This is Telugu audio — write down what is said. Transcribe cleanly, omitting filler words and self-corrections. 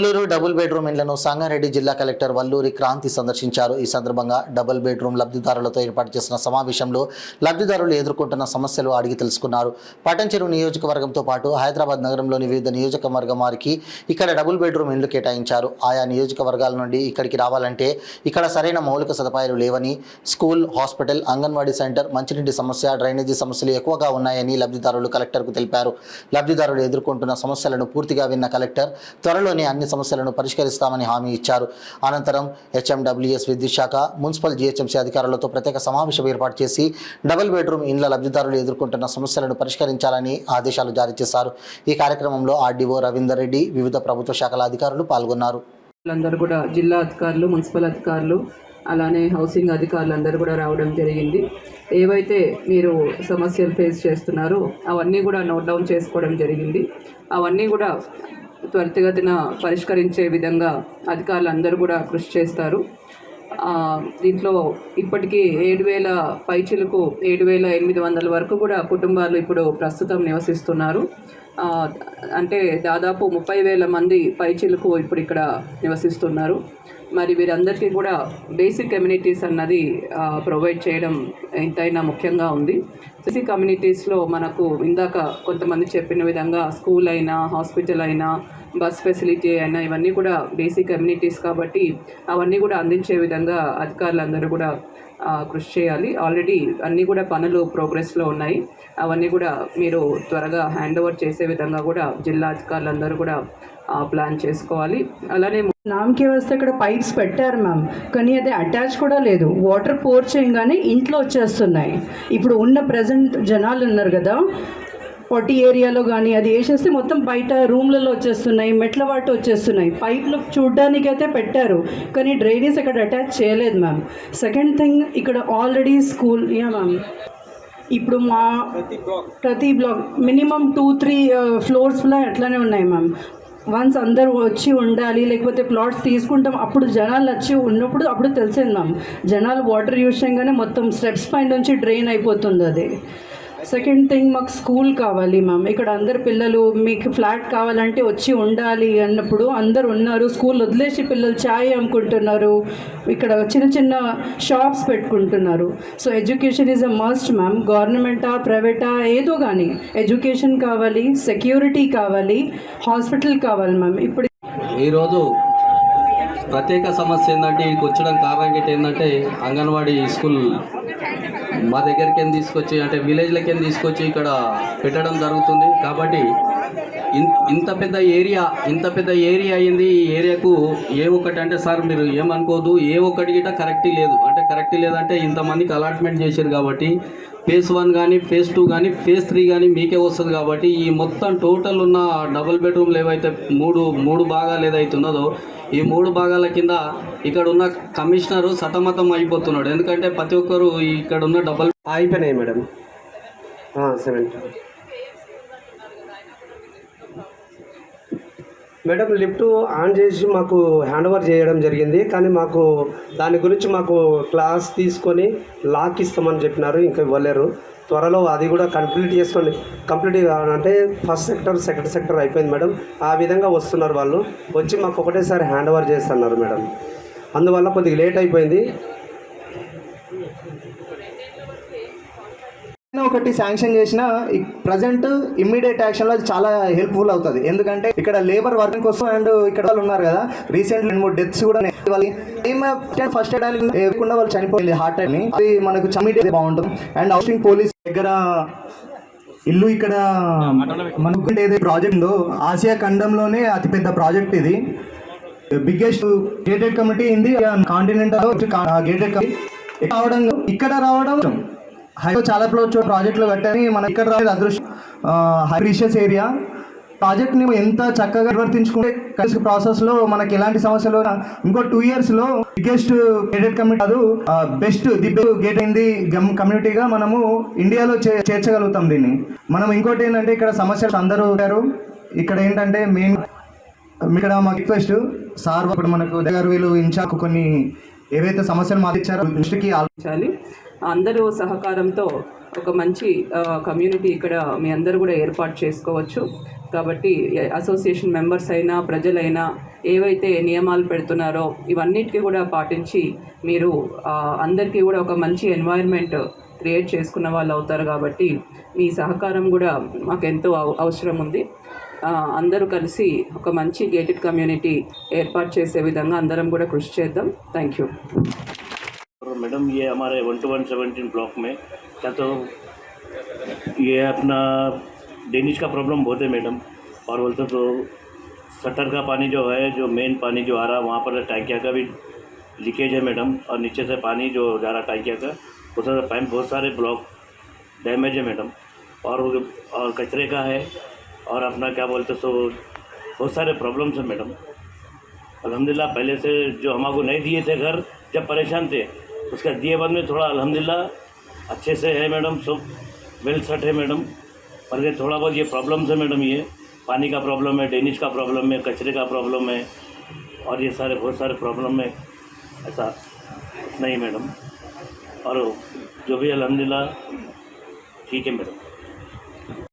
వల్లూరు డబుల్ బెడ్రూమ్ ఇళ్లను సంగారెడ్డి జిల్లా కలెక్టర్ వల్లూరి క్రాంతి సందర్శించారు. ఈ సందర్భంగా డబుల్ బెడ్రూమ్ లబ్ధిదారులతో ఏర్పాటు చేసిన సమావేశంలో లబ్ధిదారులు ఎదుర్కొంటున్న సమస్యలు అడిగి తెలుసుకున్నారు. పటంచెరు నియోజకవర్గంతో పాటు హైదరాబాద్ నగరంలోని వివిధ నియోజకవర్గం వారికి ఇక్కడ డబుల్ బెడ్రూమ్ ఇళ్లు కేటాయించారు. ఆయా నియోజకవర్గాల నుండి ఇక్కడికి రావాలంటే ఇక్కడ సరైన మౌలిక సదుపాయాలు లేవని, స్కూల్, హాస్పిటల్, అంగన్వాడీ సెంటర్, మంచినీటి సమస్య, డ్రైనేజీ సమస్యలు ఎక్కువగా ఉన్నాయని లబ్ధిదారులు కలెక్టర్కు తెలిపారు. లబ్ధిదారులు ఎదుర్కొంటున్న సమస్యలను పూర్తిగా విన్న కలెక్టర్ త్వరలోనే అన్ని సమస్యలను పరిష్కరిస్తామని హామీ ఇచ్చారు. అనంతరం హెచ్ఎండబ్ల్యూఎస్ విద్యుత్ శాఖ, మున్సిపల్ జీహెచ్ఎంసీ అధికారులతో ప్రత్యేక సమావేశం ఏర్పాటు చేసి డబుల్ బెడ్రూమ్ ఇండ్ల లబ్ధిదారులు ఎదుర్కొంటున్న సమస్యలను పరిష్కరించాలని ఆదేశాలు జారీ చేశారు. ఈ కార్యక్రమంలో ఆర్డీఓ రవీందర్ రెడ్డి, వివిధ ప్రభుత్వ శాఖల అధికారులు పాల్గొన్నారు. అందరూ కూడా జిల్లా అధికారులు, మున్సిపల్ అధికారులు, అలానే హౌసింగ్ అధికారులు అందరూ కూడా రావడం జరిగింది. ఏవైతే మీరు సమస్యలు ఫేస్ చేస్తున్నారో అవన్నీ కూడా నోట్ డౌన్ చేసుకోవడం జరిగింది. అవన్నీ కూడా త్వరితగతిన పరిష్కరించే విధంగా అధికారులు అందరూ కూడా కృషి చేస్తారు. దీంట్లో ఇప్పటికీ 7,000 పైచిలకు 7,800 వరకు కూడా కుటుంబాలు ఇప్పుడు ప్రస్తుతం నివసిస్తున్నారు. అంటే దాదాపు 30,000 మంది పైచిలకు ఇప్పుడు ఇక్కడ నివసిస్తున్నారు. మరి వీరందరికీ కూడా బేసిక్ కమ్యూనిటీస్ అన్నది ప్రొవైడ్ చేయడం ఎంతైనా ముఖ్యంగా ఉంది. బేసిక్ కమ్యూనిటీస్లో మనకు ఇందాక కొంతమంది చెప్పిన విధంగా స్కూల్ అయినా, హాస్పిటల్ అయినా, బస్ ఫెసిలిటీ అయినా ఇవన్నీ కూడా బేసిక్ కమ్యూనిటీస్ కాబట్టి అవన్నీ కూడా అందించే విధంగా అధికారులందరూ కూడా కృషి చేయాలి. ఆల్రెడీ అన్నీ కూడా పనులు ప్రోగ్రెస్లో ఉన్నాయి. అవన్నీ కూడా మీరు త్వరగా హ్యాండ్ ఓవర్ చేసే విధంగా కూడా జిల్లా అధికారులందరూ కూడా ప్లాన్ చేసుకోవాలి. అలానే నామకే వస్తే ఇక్కడ పైప్స్ పెట్టారు మ్యామ్, కానీ అది అటాచ్ కూడా లేదు. వాటర్ పోర్ చేయగానే ఇంట్లో వచ్చేస్తున్నాయి. ఇప్పుడు ఉన్న ప్రజెంట్ జనాలు ఉన్నారు కదా, పొట్టి ఏరియాలో కానీ అది వేసేస్తే మొత్తం బయట రూమ్లలో వచ్చేస్తున్నాయి, మెట్ల వాటి వచ్చేస్తున్నాయి. పైప్లు చూడ్డానికి అయితే పెట్టారు, కానీ డ్రైనేజ్ అక్కడ అటాచ్ చేయలేదు మ్యామ్. సెకండ్ థింగ్, ఇక్కడ ఆల్రెడీ స్కూల్ మ్యామ్ ఇప్పుడు మా ప్రతి బ్లాక్ మినిమం 2-3 ఫ్లోర్స్లో అట్లానే ఉన్నాయి మ్యామ్. వన్స్ అందరూ వచ్చి ఉండాలి, లేకపోతే ప్లాట్స్ తీసుకుంటాం. అప్పుడు జనాలు వచ్చి ఉన్నప్పుడు అప్పుడు తెలిసింది మ్యామ్, జనాలు వాటర్ యూజ్ చేయగానే మొత్తం స్టెప్స్ పైన నుంచి డ్రైన్ అయిపోతుంది అది. సెకండ్ థింగ్, మాకు స్కూల్ కావాలి మ్యామ్. ఇక్కడ అందరు పిల్లలు మీకు ఫ్లాట్ కావాలంటే వచ్చి ఉండాలి అన్నప్పుడు అందరు ఉన్నారు. స్కూల్ వదిలేసి పిల్లలు ఛాయ్ అమ్ముకుంటున్నారు, ఇక్కడ చిన్న చిన్న షాప్స్ పెట్టుకుంటున్నారు. So education is a must ma'am. గవర్నమెంటా, ప్రైవేటా, ఏదో కానీ ఎడ్యుకేషన్ కావాలి, సెక్యూరిటీ కావాలి, హాస్పిటల్ కావాలి మ్యామ్. ఇప్పుడు ఈరోజు ప్రత్యేక సమస్య ఏంటంటే, ఇక్కడికి వచ్చడం కారణం ఏంటంటే అంగన్వాడీ స్కూల్ మా దగ్గరికి తీసుకొచ్చి, అంటే విలేజ్లకి తీసుకొచ్చి ఇక్కడ పెట్టడం జరుగుతుంది. కాబట్టి ఇంత పెద్ద ఏరియా అయింది. ఈ ఏరియాకు ఏ ఒక్కటి అంటే సార్ మీరు ఏమనుకోదు, ఏ ఒక్కటి గిట్ట కరెక్ట్ లేదు. అంటే కరెక్ట్ లేదంటే ఇంతమందికి అలాట్మెంట్ చేశారు కాబట్టి ఫేజ్ 1 కానీ, ఫేజ్ 2 కానీ, ఫేజ్ 3 కానీ మీకే వస్తుంది. కాబట్టి ఈ మొత్తం టోటల్ ఉన్న డబుల్ బెడ్రూమ్లు ఏవైతే మూడు భాగాలు ఏదైతే ఉన్నదో ఈ 3 భాగాల కింద ఇక్కడ ఉన్న కమిషనరు సతమతం అయిపోతున్నాడు. ఎందుకంటే ప్రతి ఒక్కరు ఇక్కడ ఉన్న డబుల్ అయిపోయినాయి మేడం. 70 మేడం లిఫ్ట్ ఆన్ చేసి మాకు హ్యాండ్ ఓవర్ చేయడం జరిగింది. కానీ మాకు దాని గురించి మాకు క్లాస్ తీసుకొని లాక్ ఇస్తామని చెప్పినారు, ఇంకా ఇవ్వలేరు. త్వరలో అది కూడా కంప్లీట్ అంటే ఫస్ట్ సెక్టర్, సెకండ్ సెక్టర్ అయిపోయింది మేడం. ఆ విధంగా వస్తున్నారు వాళ్ళు. వచ్చి మాకు ఒకటేసారి హ్యాండ్ ఓవర్ చేస్తున్నారు మేడం. అందువల్ల కొద్దిగా లేట్ అయిపోయింది. ఒకటి శాంక్షన్ చేసిన ప్రజెంట్ ఇమ్మీడియట్ యాక్షన్లో అది చాలా హెల్ప్ఫుల్ అవుతుంది. ఎందుకంటే ఇక్కడ లేబర్ వర్కింగ్ కోసం అండ్ ఇక్కడ వాళ్ళు ఉన్నారు కదా, రీసెంట్ 2-3 డెత్స్ కూడా ఫస్ట్ ఎయిడ్ లేకుండా వాళ్ళు చనిపోయింది హార్ట్ అని. అది మనకు ఇమ్మీడియట్ బాగుంటుంది. అండ్ హౌసింగ్ పోలీస్ దగ్గర ఇల్లు ఇక్కడ మనకు ఏదైతే ప్రాజెక్ట్ ఉందో ఆసియా ఖండంలోనే అతిపెద్ద ప్రాజెక్ట్ ఇది. Biggest gated committee in the continental gated committee ఇక్కడ రావడం చాలా ప్రాజెక్టులు కట్టని మనం ఇక్కడ రాలేదు అదృష్టం. హై ప్రీషియస్ ఏరియా ప్రాజెక్ట్ని ఎంత చక్కగా నిర్వర్తించుకుంటే ప్రాసెస్లో మనకి ఎలాంటి సమస్యలు ఇంకో 2 yearsలో బిగ్గెస్ట్ గేటెడ్ కమ్యూనిటీ కాదు, బెస్ట్ గేట్ అయింది కమ్యూనిటీగా మనము ఇండియాలో చేర్చగలుగుతాం దీన్ని. మనం ఇంకోటి ఏంటంటే ఇక్కడ సమస్యలు అందరూ ఇక్కడ ఏంటంటే మెయిన్ ఇక్కడ మా రిక్వెస్ట్ సార్, ఇప్పుడు మనకు దగ్గర వీళ్ళు ఇన్ఛార్జ్ కొన్ని ఏవైతే సమస్యలు మాకు ఇచ్చారో దృష్టికి ఆలోచించాలి. అందరూ సహకారంతో ఒక మంచి కమ్యూనిటీ ఇక్కడ మీ అందరూ కూడా ఏర్పాటు చేసుకోవచ్చు. కాబట్టి అసోసియేషన్ మెంబర్స్ అయినా ప్రజలైనా ఏవైతే నియమాలు పెడుతున్నారో ఇవన్నిటికీ కూడా పాటించి మీరు అందరికీ కూడా ఒక మంచి ఎన్వైర్న్మెంట్ క్రియేట్ చేసుకున్న వాళ్ళు అవుతారు. కాబట్టి మీ సహకారం కూడా మాకు ఎంతో అవసరం ఉంది. అందరూ కలిసి ఒక మంచి గేటెడ్ కమ్యూనిటీ ఏర్పాటు చేసే విధంగా అందరం కూడా కృషి చేద్దాం. Thank you. मैडम ये हमारे 1-1-17 ब्लॉक में क्या तो ये अपना ड्रेनेज का प्रॉब्लम बहुत है मैडम, और बोलते तो शटर का पानी जो है, जो मेन पानी जो आ रहा है वहाँ पर टैंकिया का भी लीकेज है मैडम, और नीचे से पानी जो जा रहा टैंकिया का बहुत सारा पाइप, बहुत सारे ब्लॉक डैमेज है मैडम, और कचरे का है, और अपना क्या बोलते सो बहुत सारे प्रॉब्लम्स हैं मैडम। अल्हम्दुलिल्लाह पहले से जो हमको नहीं दिए थे घर जब परेशान थे, उसका दिए बाद में थोड़ा अल्हम्दुलिल्लाह अच्छे से है मैडम, सब वेल सेट है मैडम। पर ये थोड़ा बहुत ये प्रॉब्लम्स है मैडम, ये पानी का प्रॉब्लम है, ड्रेनेज का प्रॉब्लम है, कचरे का प्रॉब्लम है, और ये सारे बहुत सारे प्रॉब्लम है, ऐसा नहीं मैडम। और जो भी अल्हम्दुलिल्लाह ठीक है मैडम।